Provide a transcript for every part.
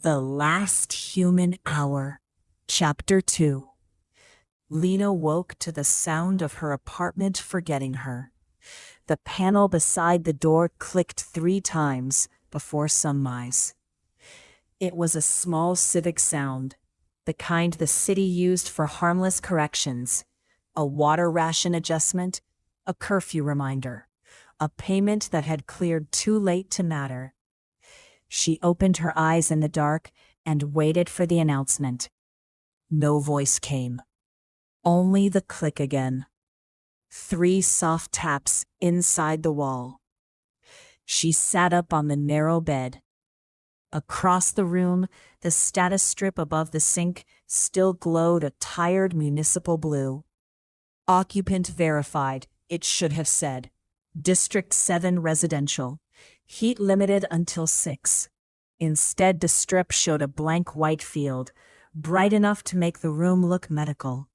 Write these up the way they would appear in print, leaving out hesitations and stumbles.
The Last Human Hour, Chapter 2. Lena woke to the sound of her apartment forgetting her. The panel beside the door clicked 3 times before sunrise. It was a small civic sound, the kind the city used for harmless corrections, a water ration adjustment, a curfew reminder, a payment that had cleared too late to matter. She opened her eyes in the dark and waited for the announcement. No voice came. Only the click again. 3 soft taps inside the wall. She sat up on the narrow bed. Across the room, the status strip above the sink still glowed a tired municipal blue. Occupant verified, it should have said. District 7 residential. Heat limited until 6. Instead, the strip showed a blank white field, bright enough to make the room look medical.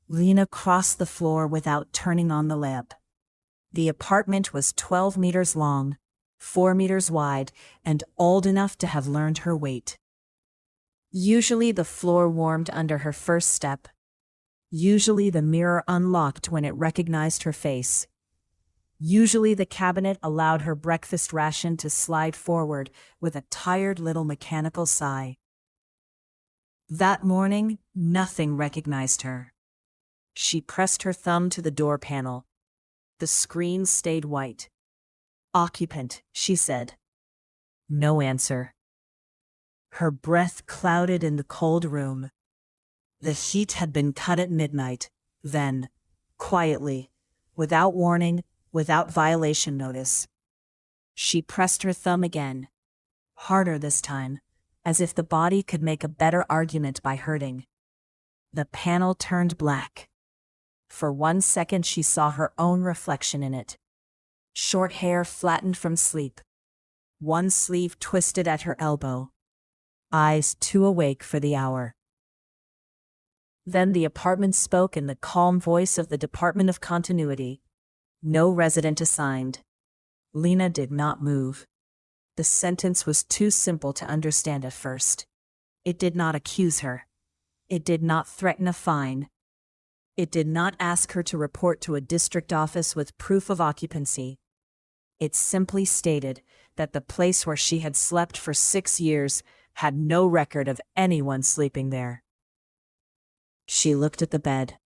Lena crossed the floor without turning on the lamp. The apartment was 12 meters long, 4 meters wide, and old enough to have learned her weight. Usually the floor warmed under her first step. Usually the mirror unlocked when it recognized her face. Usually the cabinet allowed her breakfast ration to slide forward with a tired little mechanical sigh. That morning, nothing recognized her. She pressed her thumb to the door panel. The screen stayed white. Occupant, she said. No answer. Her breath clouded in the cold room. The heat had been cut at midnight. Then, quietly, without warning, without violation notice. She pressed her thumb again, harder this time, as if the body could make a better argument by hurting. The panel turned black. For 1 second she saw her own reflection in it. Short hair flattened from sleep. One sleeve twisted at her elbow. Eyes too awake for the hour. Then the apartment spoke in the calm voice of the Department of Continuity. No resident assigned. Lena did not move. The sentence was too simple to understand at first. It did not accuse her. It did not threaten a fine. It did not ask her to report to a district office with proof of occupancy. It simply stated that the place where she had slept for 6 years had no record of anyone sleeping there. She looked at the bed.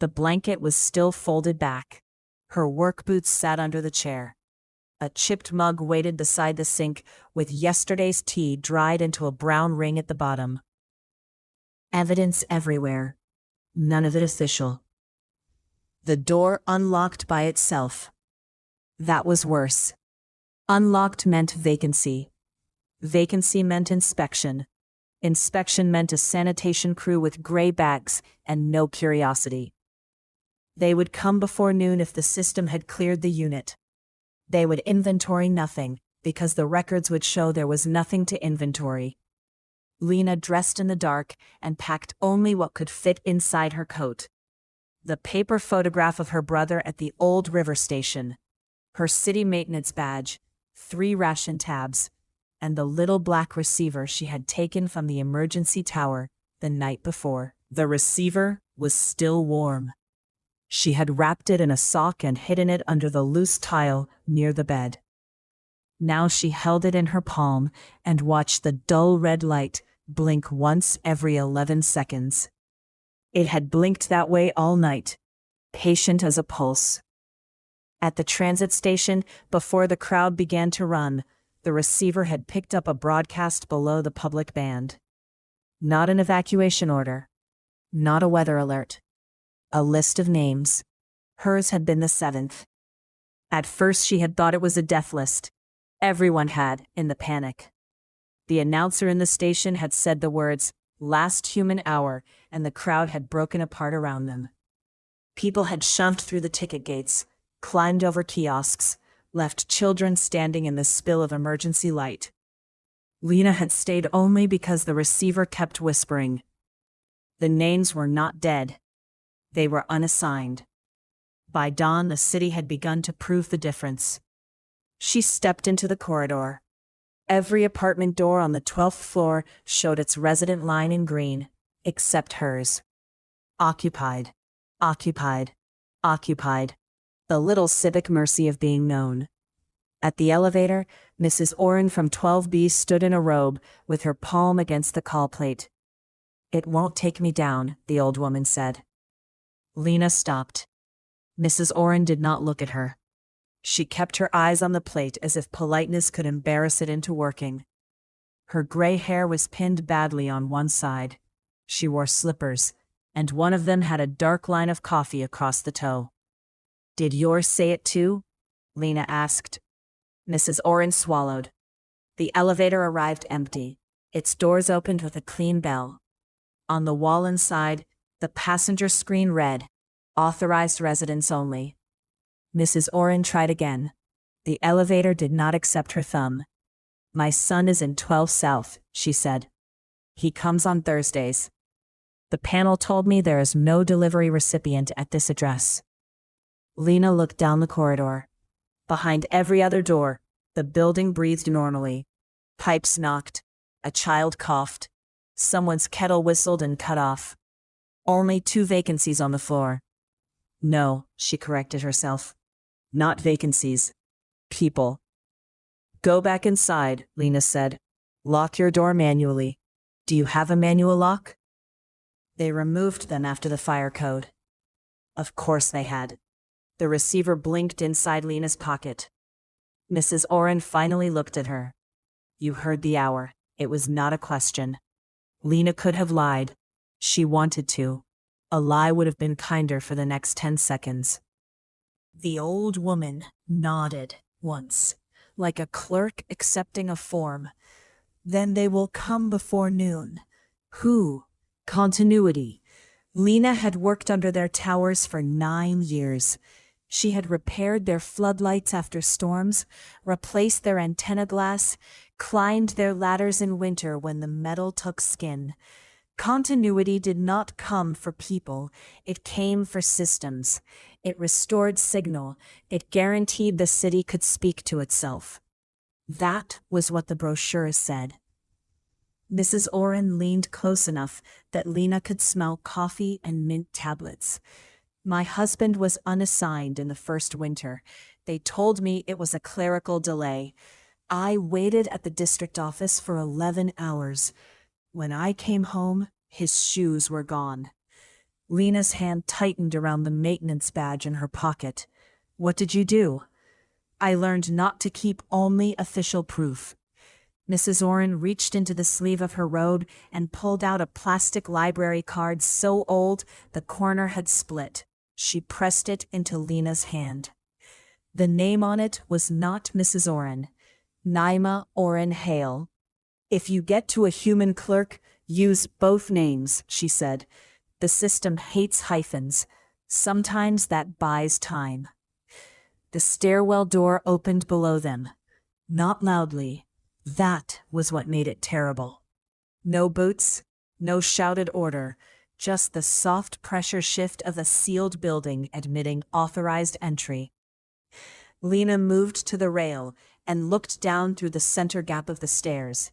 The blanket was still folded back. Her work boots sat under the chair. A chipped mug waited beside the sink, with yesterday's tea dried into a brown ring at the bottom. Evidence everywhere. None of it official. The door unlocked by itself. That was worse. Unlocked meant vacancy. Vacancy meant inspection. Inspection meant a sanitation crew with gray bags and no curiosity. They would come before noon if the system had cleared the unit. They would inventory nothing, because the records would show there was nothing to inventory. Lena dressed in the dark and packed only what could fit inside her coat. The paper photograph of her brother at the old river station, her city maintenance badge, 3 ration tabs, and the little black receiver she had taken from the emergency tower the night before. The receiver was still warm. She had wrapped it in a sock and hidden it under the loose tile near the bed. Now she held it in her palm and watched the dull red light blink once every 11 seconds. It had blinked that way all night, patient as a pulse. At the transit station, before the crowd began to run, the receiver had picked up a broadcast below the public band. Not an evacuation order. Not a weather alert. A list of names. Hers had been the 7th. At first she had thought it was a death list. Everyone had, in the panic. The announcer in the station had said the words, "Last human hour," and the crowd had broken apart around them. People had shoved through the ticket gates, climbed over kiosks, left children standing in the spill of emergency light. Lena had stayed only because the receiver kept whispering. The names were not dead. They were unassigned. By dawn, the city had begun to prove the difference. She stepped into the corridor. Every apartment door on the 12th floor showed its resident line in green, except hers. Occupied. Occupied. Occupied. The little civic mercy of being known. At the elevator, Mrs. Oren from 12B stood in a robe, with her palm against the call plate. "It won't take me down," the old woman said. Lena stopped. Mrs. Oren did not look at her. She kept her eyes on the plate as if politeness could embarrass it into working. Her gray hair was pinned badly on one side. She wore slippers, and one of them had a dark line of coffee across the toe. "Did yours say it too?" Lena asked. Mrs. Oren swallowed. The elevator arrived empty. Its doors opened with a clean bell. On the wall inside, the passenger screen read, "Authorized residents only." Mrs. Oren tried again. The elevator did not accept her thumb. "My son is in 12 South," she said. "He comes on Thursdays. The panel told me there is no delivery recipient at this address." Lena looked down the corridor. Behind every other door, the building breathed normally. Pipes knocked. A child coughed. Someone's kettle whistled and cut off. Only 2 vacancies on the floor. No, she corrected herself. Not vacancies. People. "Go back inside," Lena said. "Lock your door manually. Do you have a manual lock?" They removed them after the fire code. Of course they had. The receiver blinked inside Lena's pocket. Mrs. Oren finally looked at her. "You heard the hour. It was not a question." Lena could have lied. She wanted to. A lie would have been kinder for the next 10 seconds. The old woman nodded once, like a clerk accepting a form. "Then they will come before noon." Who? Continuity. Lena had worked under their towers for 9 years. She had repaired their floodlights after storms, replaced their antenna glass, climbed their ladders in winter when the metal took skin. Continuity did not come for people, it came for systems. It restored signal, it guaranteed the city could speak to itself. That was what the brochure said. Mrs. Oren leaned close enough that Lena could smell coffee and mint tablets. "My husband was unassigned in the first winter. They told me it was a clerical delay. I waited at the district office for 11 hours. When I came home, his shoes were gone." Lena's hand tightened around the maintenance badge in her pocket. "What did you do?" "I learned not to keep only official proof." Mrs. Oren reached into the sleeve of her robe and pulled out a plastic library card so old the corner had split. She pressed it into Lena's hand. The name on it was not Mrs. Oren. Naima Oren Hale. "If you get to a human clerk, use both names," she said. "The system hates hyphens. Sometimes that buys time." The stairwell door opened below them. Not loudly. That was what made it terrible. No boots, no shouted order, just the soft pressure shift of a sealed building admitting authorized entry. Lena moved to the rail and looked down through the center gap of the stairs.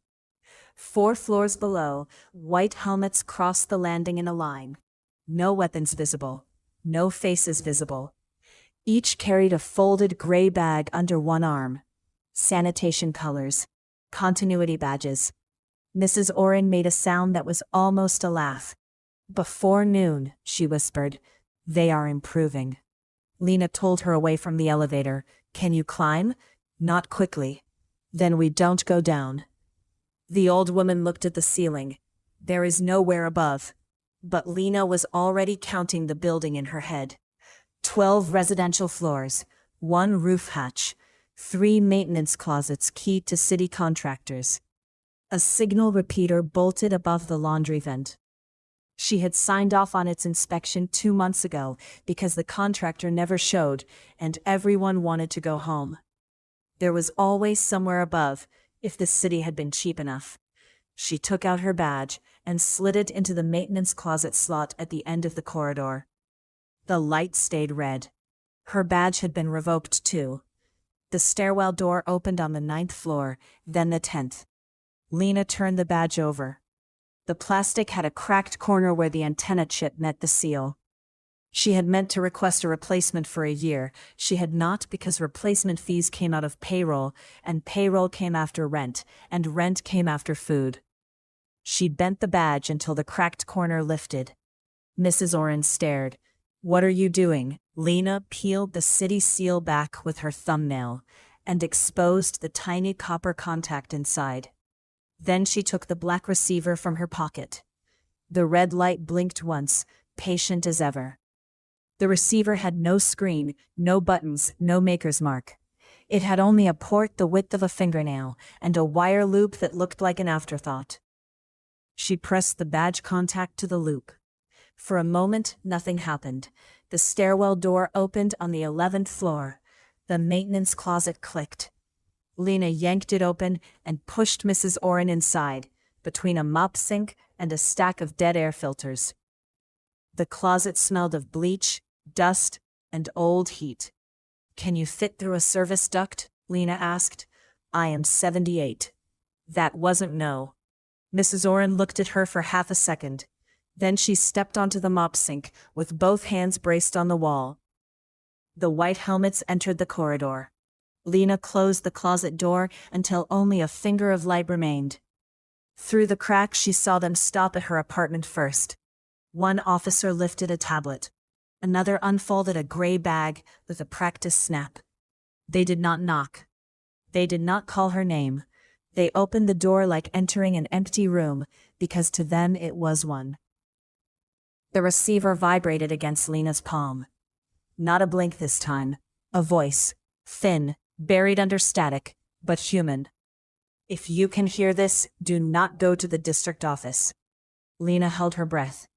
4 floors below, white helmets crossed the landing in a line. No weapons visible, no faces visible. Each carried a folded gray bag under one arm. Sanitation colors, continuity badges. Mrs. Oren made a sound that was almost a laugh. "Before noon," she whispered. "They are improving." Lena told her away from the elevator. "Can you climb?" "Not quickly." "Then we don't go down." The old woman looked at the ceiling. There is nowhere above. But Lena was already counting the building in her head. 12 residential floors, 1 roof hatch, 3 maintenance closets keyed to city contractors. A signal repeater bolted above the laundry vent. She had signed off on its inspection 2 months ago because the contractor never showed, and everyone wanted to go home. There was always somewhere above, if the city had been cheap enough. She took out her badge and slid it into the maintenance closet slot at the end of the corridor. The light stayed red. Her badge had been revoked too. The stairwell door opened on the 9th floor, then the 10th. Lena turned the badge over. The plastic had a cracked corner where the antenna chip met the seal. She had meant to request a replacement for a year. She had not, because replacement fees came out of payroll, and payroll came after rent, and rent came after food. She bent the badge until the cracked corner lifted. Mrs. Oren stared. "What are you doing?" Lena peeled the city seal back with her thumbnail and exposed the tiny copper contact inside. Then she took the black receiver from her pocket. The red light blinked once, patient as ever. The receiver had no screen, no buttons, no maker's mark. It had only a port the width of a fingernail and a wire loop that looked like an afterthought. She pressed the badge contact to the loop. For a moment, nothing happened. The stairwell door opened on the 11th floor. The maintenance closet clicked. Lena yanked it open and pushed Mrs. Oren inside, between a mop sink and a stack of dead air filters. The closet smelled of bleach, dust, and old heat. "Can you fit through a service duct?" Lena asked. "I am 78. That wasn't no. Mrs. Oren looked at her for half a second. Then she stepped onto the mop sink, with both hands braced on the wall. The white helmets entered the corridor. Lena closed the closet door until only a finger of light remained. Through the crack she saw them stop at her apartment first. One officer lifted a tablet. Another unfolded a gray bag with a practice snap. They did not knock. They did not call her name. They opened the door like entering an empty room, because to them it was one. The receiver vibrated against Lena's palm. Not a blink this time. A voice, thin, buried under static, but human. "If you can hear this, do not go to the district office." Lena held her breath.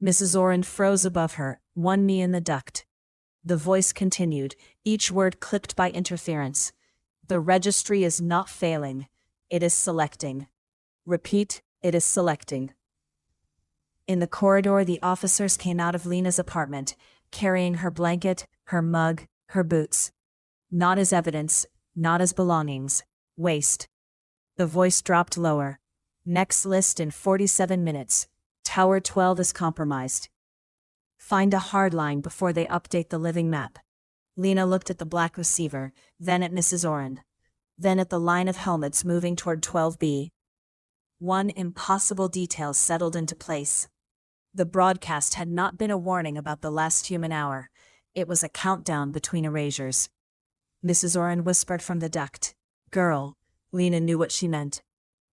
Mrs. Oren froze above her, one knee in the duct. The voice continued, each word clipped by interference. "The registry is not failing. It is selecting. Repeat, it is selecting." In the corridor, the officers came out of Lena's apartment, carrying her blanket, her mug, her boots. Not as evidence, not as belongings. Waste. The voice dropped lower. "Next list in 47 minutes. Tower 12 is compromised. Find a hard line before they update the living map." Lena looked at the black receiver, then at Mrs. Oren, then at the line of helmets moving toward 12B. One impossible detail settled into place. The broadcast had not been a warning about the last human hour. It was a countdown between erasures. Mrs. Oren whispered from the duct. "Girl." Lena knew what she meant.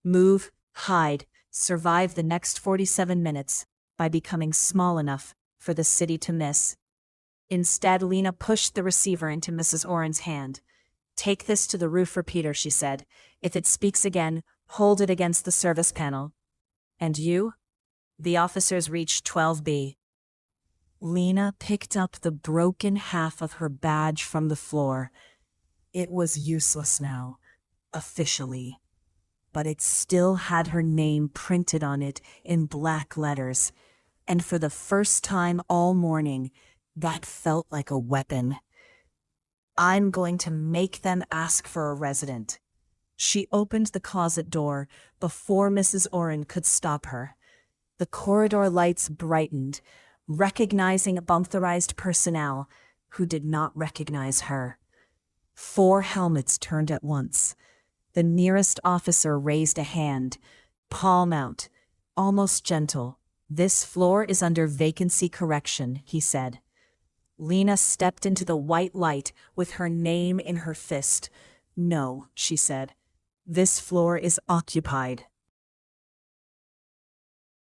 "Move, hide, survive the next 47 minutes by becoming small enough for the city to miss." Instead, Lena pushed the receiver into Mrs. Oren's hand. "Take this to the roof repeater," she said. "If it speaks again, hold it against the service panel." "And you?" The officers reached 12B. Lena picked up the broken half of her badge from the floor. It was useless now, officially. But it still had her name printed on it in black letters. And for the first time all morning, that felt like a weapon. "I'm going to make them ask for a resident." She opened the closet door before Mrs. Oren could stop her. The corridor lights brightened, recognizing bumptherized personnel who did not recognize her. 4 helmets turned at once. The nearest officer raised a hand, palm out, almost gentle. "This floor is under vacancy correction," he said. Lena stepped into the white light with her name in her fist. "No," she said. "This floor is occupied."